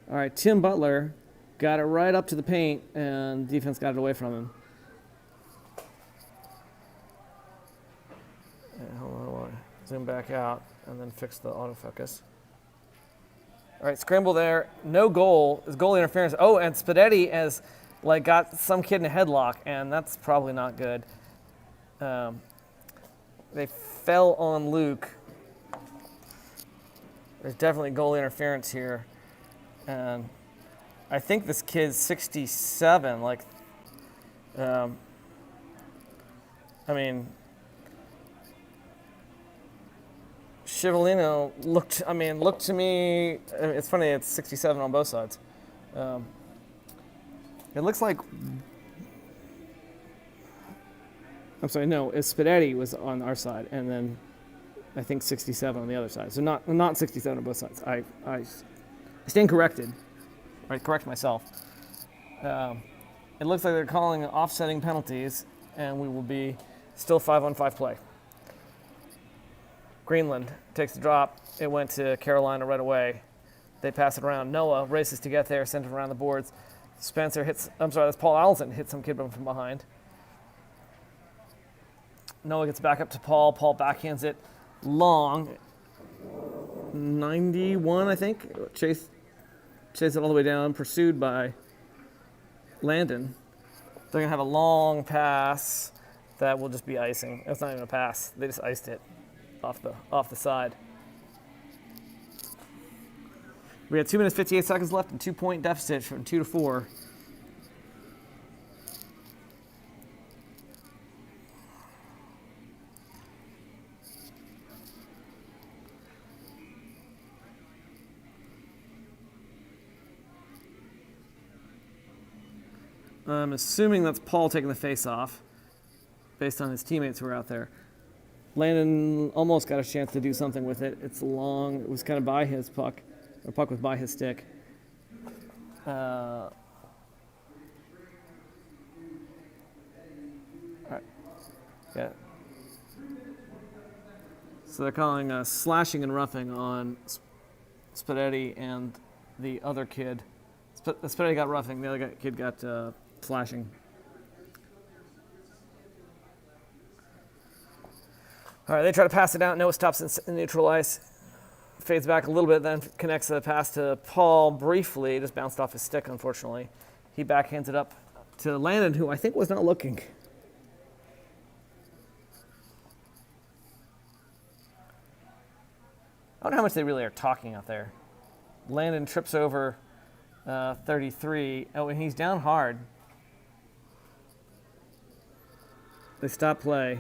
All right, Tim Butler got it right up to the paint, and defense got it away from him. Hold on, I want to zoom back out and then fix the autofocus. All right, scramble there. No goal. Is goalie interference. Oh, and Spaghetti has got some kid in a headlock, and that's probably not good. They fell on Luke. There's definitely goal interference here. And I think this kid's 67. Like, I mean, Cipollino looked to me, it's funny, it's 67 on both sides. It looks like, I'm sorry, no, Spidetti was on our side, and then I think 67 on the other side. So not 67 on both sides. I stand corrected. Right, correct myself. It looks like they're calling offsetting penalties, and we will be still 5-on-5 play. Greenland takes the drop. It went to Carolina right away. They pass it around. Noah races to get there, sends it around the boards. Spencer hits, that's Paul Allison, hits some kid from behind. Noah gets back up to Paul. Paul backhands it long. 91, I think. Chase it all the way down, pursued by Landon. They're going to have a long pass that will just be icing. That's not even a pass. They just iced it off the side. We had 2 minutes 58 seconds left and 2-point deficit from 2 to 4. I'm assuming that's Paul taking the face off based on his teammates who were out there. Landon almost got a chance to do something with it. It's long. It was kind of by his puck. Or puck was by his stick. All right. Yeah. So they're calling slashing and roughing on Spidetti and the other kid. Spidetti got roughing. The other kid got slashing. All right, they try to pass it out. Noah stops in neutral ice. Fades back a little bit, then connects the pass to Paul briefly. Just bounced off his stick, unfortunately. He backhands it up to Landon, who I think was not looking. I don't know how much they really are talking out there. Landon trips over 33. Oh, and he's down hard. They stop play.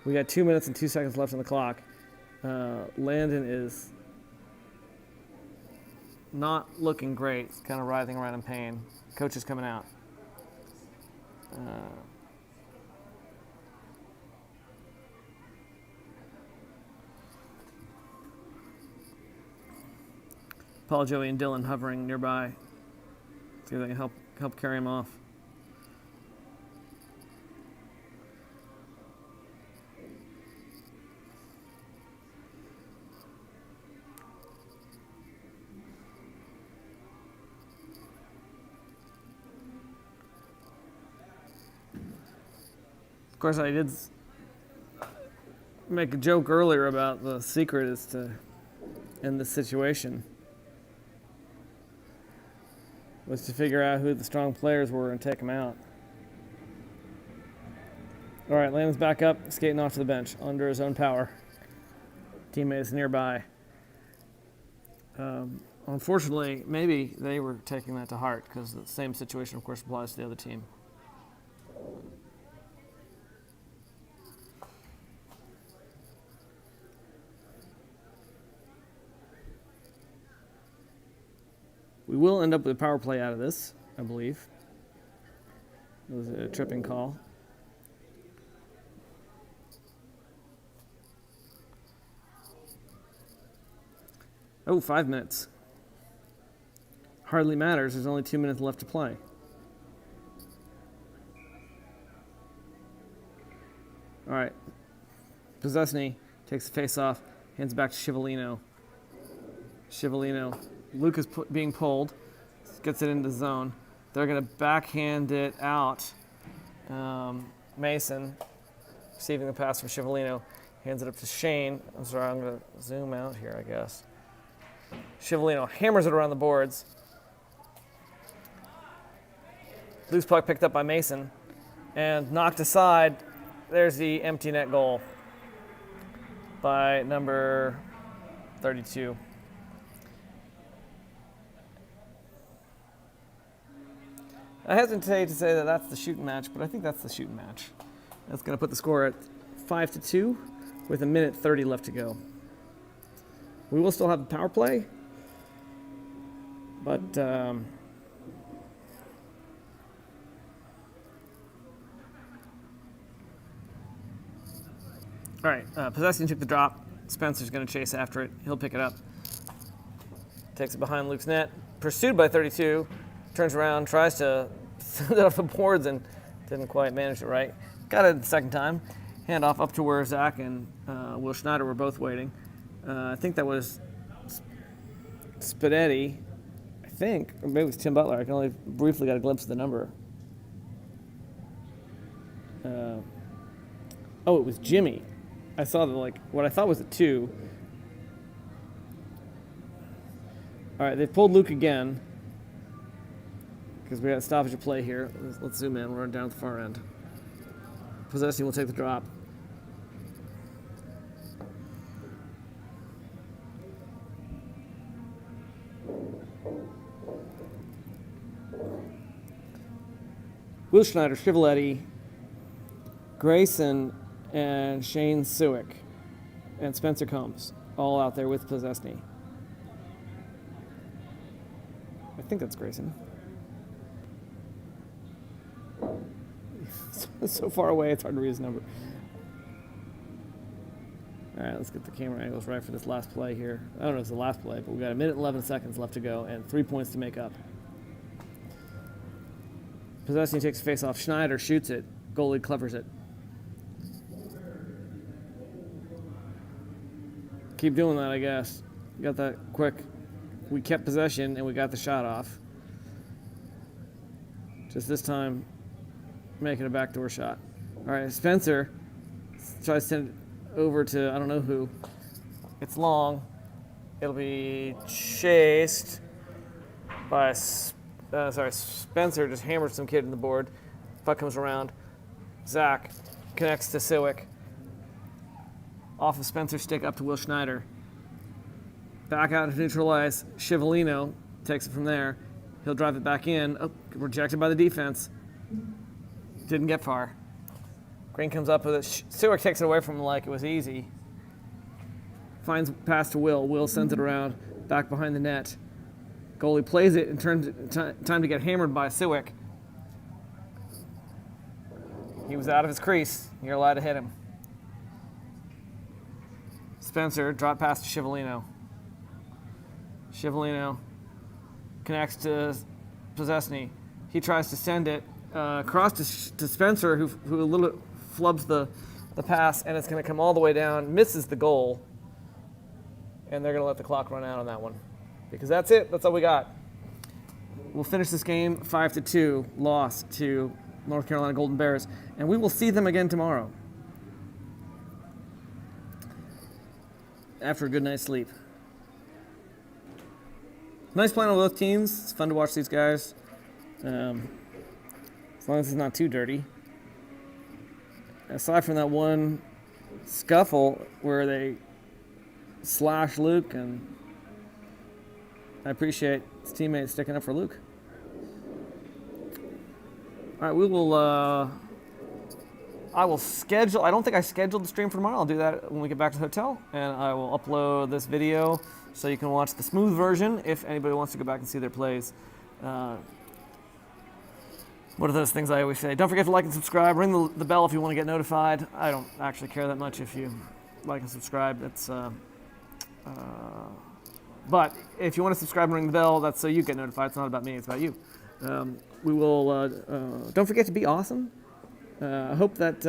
We got 2 minutes and 2 seconds left on the clock. Landon is not looking great. He's kind of writhing around in pain. Coach is coming out. Paul, Joey, and Dylan hovering nearby. See if they can help carry him off. Of course, I did make a joke earlier about the secret is to end this situation was to figure out who the strong players were and take them out. All right, Landon's back up, skating off to the bench under his own power. Teammates nearby. Unfortunately, maybe they were taking that to heart because the same situation, of course, applies to the other team. We will end up with a power play out of this, I believe. It was a tripping call. Oh, 5 minutes. Hardly matters. There's only 2 minutes left to play. All right. Possesny takes the face off, hands it back to Cipollino. Luke is being pulled, gets it into the zone. They're going to backhand it out. Mason, receiving the pass from Cipollino, hands it up to Shane. I'm sorry, I'm going to zoom out here, I guess. Cipollino hammers it around the boards. Loose puck picked up by Mason and knocked aside. There's the empty net goal by number 32. I hesitate to say that that's the shooting match, but I think that's the shooting match. That's going to put the score at 5-2 with 1:30 left to go. We will still have the power play, but all right, Possession took the drop. Spencer's going to chase after it. He'll pick it up. Takes it behind Luke's net. Pursued by 32. Turns around, tries to send it off the boards and didn't quite manage it right. Got it the second time. Handoff up to where Zach and Will Schneider were both waiting. I think that was Spadetti, I think, or maybe it was Tim Butler. I can only briefly got a glimpse of the number. Oh, it was Jimmy. I saw what I thought was a 2. All right, they pulled Luke again because we got a stoppage of play here. Let's zoom in. We're down at the far end. Possession will take the drop. Will Schneider, Schiavoletti, Grayson, and Shane Suick, and Spencer Combs, all out there with Possesny. I think that's Grayson. So far away, it's hard to read his number. All right, let's get the camera angles right for this last play here. I don't know if it's the last play, but we've got 1:11 left to go and 3 points to make up. Possession takes a face off. Schneider shoots it. Goalie covers it. Keep doing that, I guess. Got that quick. We kept possession and we got the shot off. Just this time, making a backdoor shot. All right, Spencer tries to send it over to I don't know who. It's long. It'll be chased by Spencer just hammers some kid in the board. Puck comes around. Zach connects to Siwick. Off of Spencer's stick up to Will Schneider. Back out to neutralize. Schiavolino takes it from there. He'll drive it back in. Oh, rejected by the defense. Didn't get far. Green comes up with it. Siwick takes it away from him like it was easy. Finds pass to Will. Will sends it around. Back behind the net. Goalie plays it and turns time to get hammered by Siwick. He was out of his crease. You're allowed to hit him. Spencer, drop pass to Schiavolino. Schiavolino connects to Possesny. He tries to send it across to Spencer, who a little flubs the pass, and it's going to come all the way down, misses the goal, and they're going to let the clock run out on that one. Because that's it. That's all we got. We'll finish this game 5-2, loss to North Carolina Golden Bears, and we will see them again tomorrow after a good night's sleep. Nice playing on both teams. It's fun to watch these guys, as long as it's not too dirty. Aside from that one scuffle where they slash Luke, and I appreciate his teammates sticking up for Luke. All right, we will. I will schedule. I don't think I scheduled the stream for tomorrow. I'll do that when we get back to the hotel, and I will upload this video so you can watch the smooth version if anybody wants to go back and see their plays. What are those things I always say? Don't forget to like and subscribe. Ring the bell if you want to get notified. I don't actually care that much if you like and subscribe. It's. But if you want to subscribe and ring the bell, that's so you get notified. It's not about me, it's about you. We will, don't forget to be awesome. I hope that